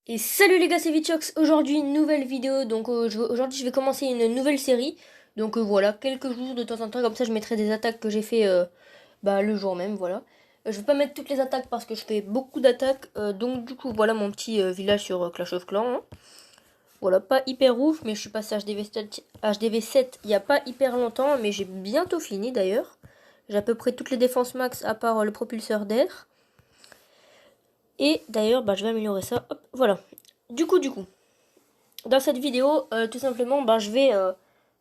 Et salut les gars, c'est Vitchox. Aujourd'hui, une nouvelle vidéo. Donc aujourd'hui, je vais commencer une nouvelle série. Donc voilà, quelques jours de temps en temps, comme ça je mettrai des attaques que j'ai fait le jour même, voilà. Je vais pas mettre toutes les attaques parce que je fais beaucoup d'attaques. Donc du coup, voilà mon petit village sur Clash of Clans, hein. Voilà, pas hyper ouf, mais je suis passé HDV7 il y a pas hyper longtemps, mais j'ai bientôt fini d'ailleurs. J'ai à peu près toutes les défenses max à part le propulseur d'air. Et d'ailleurs, je vais améliorer ça. Hop, voilà. Du coup. Dans cette vidéo, tout simplement, je vais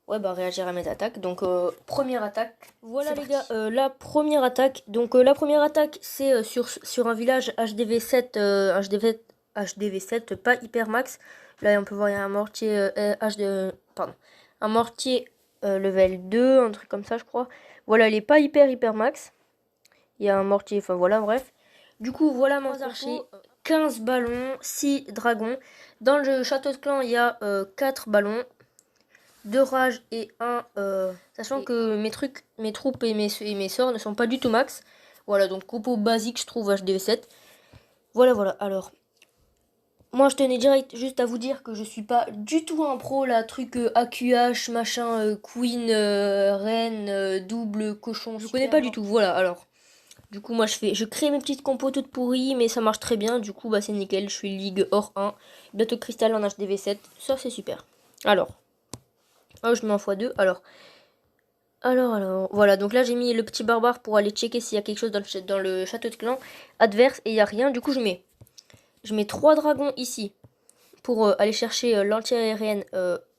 réagir à mes attaques. Donc, première attaque. Voilà les gars, la première attaque. Donc, la première attaque, c'est sur un village HDV7, HDV7, pas hyper max. Là, on peut voir, il y a un mortier un mortier level 2, un truc comme ça, je crois. Voilà, il est pas hyper max. Il y a un mortier, enfin voilà, bref. Du coup, voilà mon archers. 15 ballons, 6 dragons. Dans le château de clan, il y a 4 ballons, 2 rages et 1... sachant que mes troupes et mes sorts ne sont pas du tout max. Voilà, donc compo basique, je trouve, HDV7. Voilà. Alors, moi, je tenais direct juste à vous dire que je suis pas du tout un pro, là, truc AQH, machin, queen, reine, double, cochon. Je connais pas du tout, voilà, alors... Du coup, moi, je crée mes petites compos toutes pourries, mais ça marche très bien. Du coup, c'est nickel. Je suis Ligue hors 1. Bientôt cristal en HDV7. Ça, c'est super. Alors, je mets en x2. Alors. Voilà, donc là, j'ai mis le petit barbare pour aller checker s'il y a quelque chose dans le château de clan adverse. Et il n'y a rien. Du coup, je mets 3 dragons ici pour aller chercher l'anti-aérienne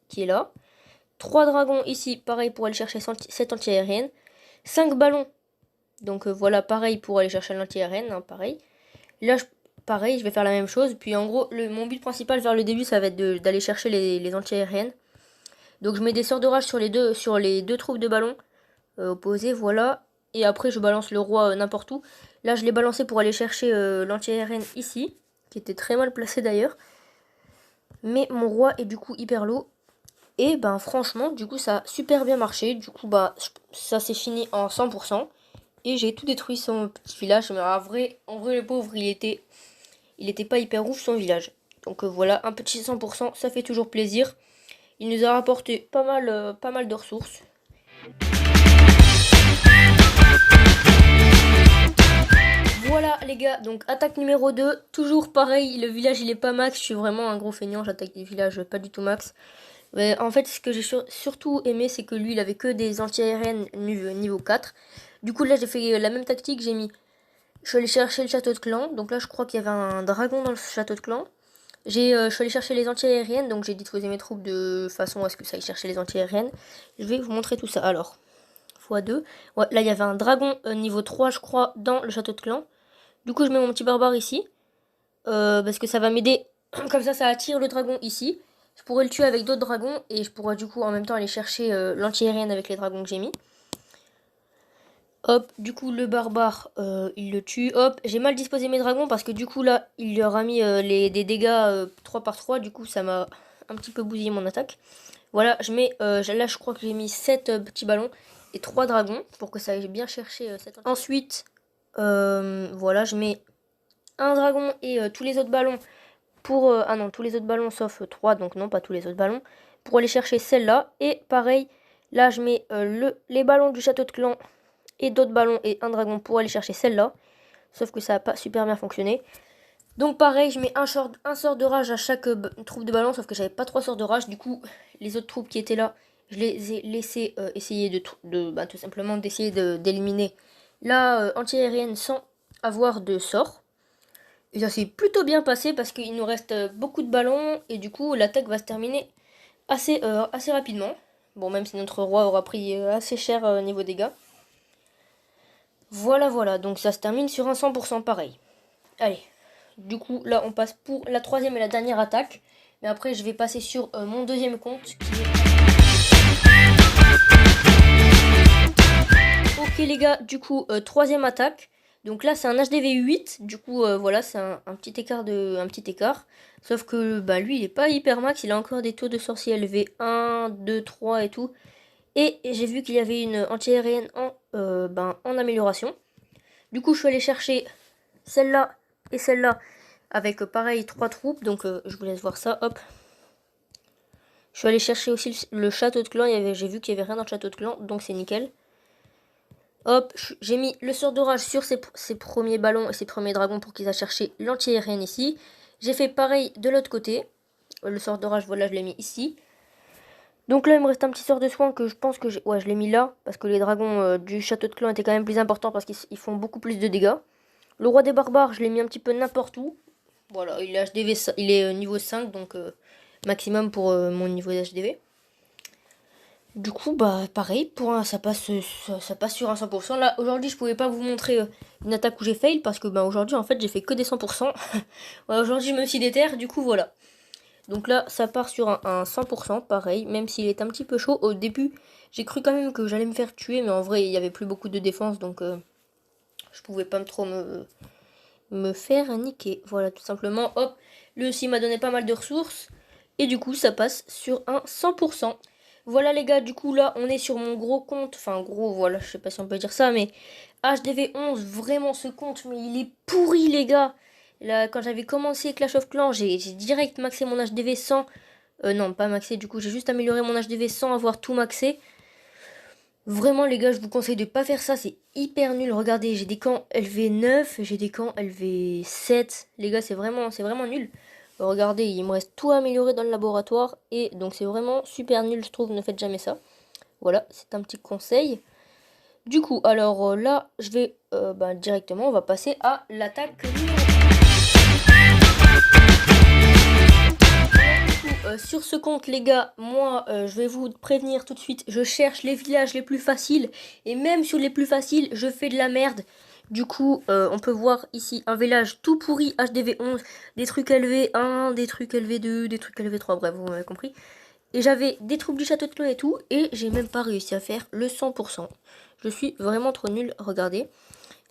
qui est là. 3 dragons ici, pareil, pour aller chercher cette anti-aérienne. 5 ballons. Donc voilà, pareil pour aller chercher l'anti-aérienne, hein, pareil. Là, pareil, je vais faire la même chose. Puis en gros, mon but principal vers le début, ça va être d'aller chercher les anti-aériennes. Donc je mets des sorts de rage sur les deux troupes de ballon opposés, voilà. Et après, je balance le roi n'importe où. Là, je l'ai balancé pour aller chercher l'anti-aérienne ici, qui était très mal placé d'ailleurs. Mais mon roi est du coup hyper low. Et franchement, du coup, ça a super bien marché. Du coup, ça s'est fini en 100%. Et j'ai tout détruit son petit village. Mais en vrai, le pauvre, il était pas hyper ouf son village. Donc voilà, un petit 100%, ça fait toujours plaisir. Il nous a rapporté pas mal de ressources. Voilà les gars, donc attaque numéro 2, toujours pareil, le village il est pas max, je suis vraiment un gros feignant, j'attaque des villages pas du tout max. Mais en fait, ce que j'ai surtout aimé, c'est que lui, il avait que des anti-aériennes niveau 4. Du coup, là, j'ai fait la même tactique, je suis allé chercher le château de clan, donc là, je crois qu'il y avait un dragon dans le château de clan. Je suis allé chercher les anti-aériennes, donc j'ai disposé mes troupes de façon à ce que ça aille chercher les anti-aériennes. Je vais vous montrer tout ça. Alors, x2. Ouais, là, il y avait un dragon niveau 3, je crois, dans le château de clan. Du coup, je mets mon petit barbare ici, parce que ça va m'aider. Comme ça attire le dragon ici. Je pourrais le tuer avec d'autres dragons, et je pourrais du coup en même temps aller chercher l'anti-aérienne avec les dragons que j'ai mis. Hop, du coup le barbare, il le tue. Hop, j'ai mal disposé mes dragons parce que du coup là, il leur a mis des dégâts 3 par 3. Du coup, ça m'a un petit peu bousillé mon attaque. Voilà, là je crois que j'ai mis 7 petits ballons et 3 dragons pour que ça aille bien chercher cette... Ensuite, voilà, je mets un dragon et tous les autres ballons pour... ah non, tous les autres ballons sauf 3, donc non, pas tous les autres ballons. Pour aller chercher celle-là. Et pareil, là je mets les ballons du château de clan et d'autres ballons et un dragon pour aller chercher celle-là. Sauf que ça n'a pas super bien fonctionné. Donc pareil, je mets un sort de rage à chaque troupe de ballon, sauf que j'avais pas 3 sorts de rage. Du coup, les autres troupes qui étaient là, je les ai laissées essayer tout simplement d'essayer d'éliminer la anti-aérienne sans avoir de sort. Et ça s'est plutôt bien passé parce qu'il nous reste beaucoup de ballons et du coup l'attaque va se terminer assez rapidement. Bon, même si notre roi aura pris assez cher niveau dégâts. Voilà, donc ça se termine sur un 100% pareil. Allez, du coup, là, on passe pour la troisième et la dernière attaque. Mais après, je vais passer sur mon deuxième compte. Ok les gars, du coup, troisième attaque. Donc là, c'est un HDV8. Du coup, voilà, c'est un petit écart. Sauf que lui, il est pas hyper max. Il a encore des taux de sorcier élevés. 1, 2, 3 et tout. Et j'ai vu qu'il y avait une anti-aérienne en amélioration. Du coup, je suis allé chercher celle-là et celle-là avec pareil 3 troupes. Donc je vous laisse voir ça, hop. Je suis allé chercher aussi le château de clan, j'ai vu qu'il n'y avait rien dans le château de clan, donc c'est nickel. Hop, j'ai mis le sort d'orage sur ces premiers ballons et ces premiers dragons pour qu'ils aillent chercher l'anti-aérienne ici. J'ai fait pareil de l'autre côté. Le sort d'orage, voilà, je l'ai mis ici. Donc là, il me reste un petit sort de soin que je pense que je l'ai mis là. Parce que les dragons du château de clan étaient quand même plus importants parce qu'ils font beaucoup plus de dégâts. Le roi des barbares, je l'ai mis un petit peu n'importe où. Voilà, il est HDV, il est niveau 5, donc maximum pour mon niveau d'HDV. Du coup, bah pareil, ça passe sur un 100%. Là, aujourd'hui, je pouvais pas vous montrer une attaque où j'ai fail parce que bah, aujourd'hui, en fait, j'ai fait que des 100%. Ouais, aujourd'hui, je me suis déterre, du coup, voilà. Donc là, ça part sur un 100%, pareil, même s'il est un petit peu chaud. Au début, j'ai cru quand même que j'allais me faire tuer, mais en vrai, il n'y avait plus beaucoup de défense, donc je pouvais pas trop me faire niquer. Voilà, tout simplement, hop, lui aussi m'a donné pas mal de ressources, et du coup, ça passe sur un 100%. Voilà les gars, du coup là on est sur mon gros compte, enfin gros voilà, je sais pas si on peut dire ça, mais HDV 11, vraiment ce compte, mais il est pourri les gars. Là quand j'avais commencé Clash of Clans, j'ai direct maxé mon HDV sans, non pas maxé du coup, j'ai juste amélioré mon HDV sans avoir tout maxé. Vraiment les gars, je vous conseille de pas faire ça, c'est hyper nul. Regardez, j'ai des camps LV9, j'ai des camps LV7, les gars c'est vraiment nul. Regardez, il me reste tout amélioré dans le laboratoire et donc c'est vraiment super nul, je trouve, ne faites jamais ça. Voilà, c'est un petit conseil. Du coup, alors là, je vais directement, on va passer à l'attaque numéro 1. Sur ce compte, les gars, moi, je vais vous prévenir tout de suite, je cherche les villages les plus faciles et même sur les plus faciles, je fais de la merde. Du coup, on peut voir ici un village tout pourri HDV 11, des trucs LV1, des trucs LV2, des trucs LV3, bref, vous m'avez compris. Et j'avais des troupes du château de clan et tout, et j'ai même pas réussi à faire le 100%. Je suis vraiment trop nul, regardez.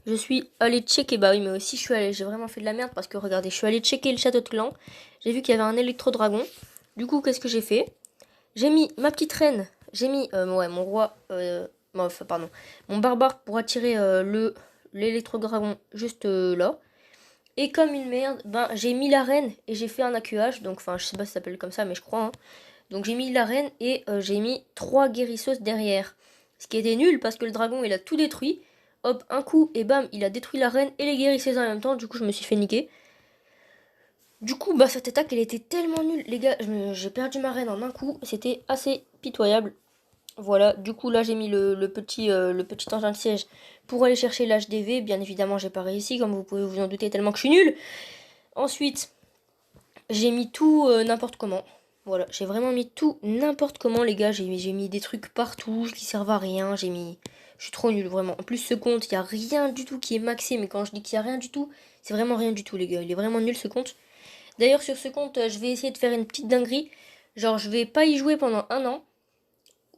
Je suis allé checker, bah oui, mais aussi j'ai vraiment fait de la merde parce que regardez, je suis allé checker le château de clan. J'ai vu qu'il y avait un électro-dragon. Du coup, qu'est-ce que j'ai fait? J'ai mis ma petite reine, j'ai mis, mon roi, enfin, pardon, mon barbare pour attirer l'électro-dragon juste là. Et comme une merde, ben j'ai mis la reine et j'ai fait un AQH. Donc, enfin, je sais pas si ça s'appelle comme ça, mais je crois. Hein. Donc j'ai mis la reine et j'ai mis 3 guérisseuses derrière. Ce qui était nul parce que le dragon, il a tout détruit. Hop, un coup, et bam, il a détruit la reine et les guérisseuses en même temps. Du coup, je me suis fait niquer. Du coup, bah cette attaque, elle était tellement nulle. Les gars, j'ai perdu ma reine en un coup. C'était assez pitoyable. Voilà, du coup là j'ai mis le petit engin de siège pour aller chercher l'HDV. Bien évidemment j'ai pas réussi comme vous pouvez vous en douter tellement que je suis nulle. Ensuite j'ai mis tout n'importe comment. Voilà, j'ai vraiment mis tout n'importe comment les gars. J'ai mis des trucs partout qui servent à rien. Je suis trop nulle vraiment. En plus ce compte, il n'y a rien du tout qui est maxé. Mais quand je dis qu'il n'y a rien du tout, c'est vraiment rien du tout les gars. Il est vraiment nul ce compte. D'ailleurs sur ce compte je vais essayer de faire une petite dinguerie. Genre je vais pas y jouer pendant un an.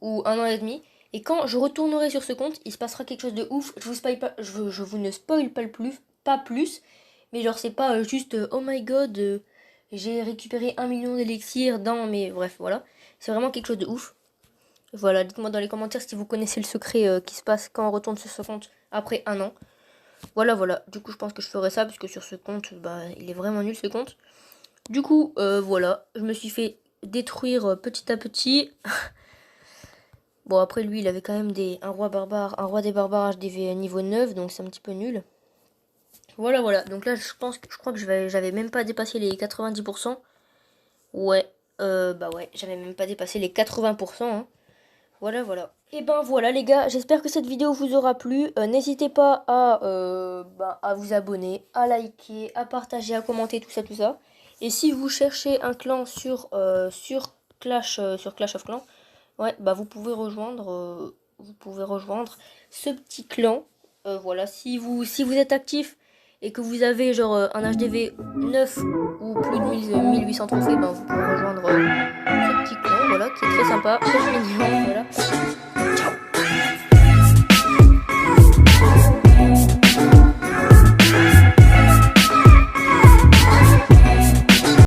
Ou un an et demi. Et quand je retournerai sur ce compte, il se passera quelque chose de ouf. Je vous ne spoil pas plus. Mais genre c'est pas juste oh my god, j'ai récupéré 1 million d'élixirs dans mais bref voilà. C'est vraiment quelque chose de ouf. Voilà, dites-moi dans les commentaires si vous connaissez le secret qui se passe quand on retourne sur ce compte après un an. Voilà. Du coup je pense que je ferai ça parce que sur ce compte, bah il est vraiment nul ce compte. Du coup voilà, je me suis fait détruire petit à petit. Bon, après, lui, il avait quand même un roi des barbares HDV niveau 9, donc c'est un petit peu nul. Voilà. Donc là, je crois que j'avais même pas dépassé les 90%. Ouais, bah ouais, j'avais même pas dépassé les 80%. Hein. Voilà. Et ben voilà, les gars, j'espère que cette vidéo vous aura plu. N'hésitez pas à vous abonner, à liker, à partager, à commenter, tout ça. Et si vous cherchez un clan sur Clash of Clans, ouais, bah vous pouvez rejoindre ce petit clan. Voilà, si vous êtes actif et que vous avez genre un HDV 9 ou plus de 1800 trophées, bah vous pouvez rejoindre ce petit clan, voilà, qui est très sympa, très mignon, voilà.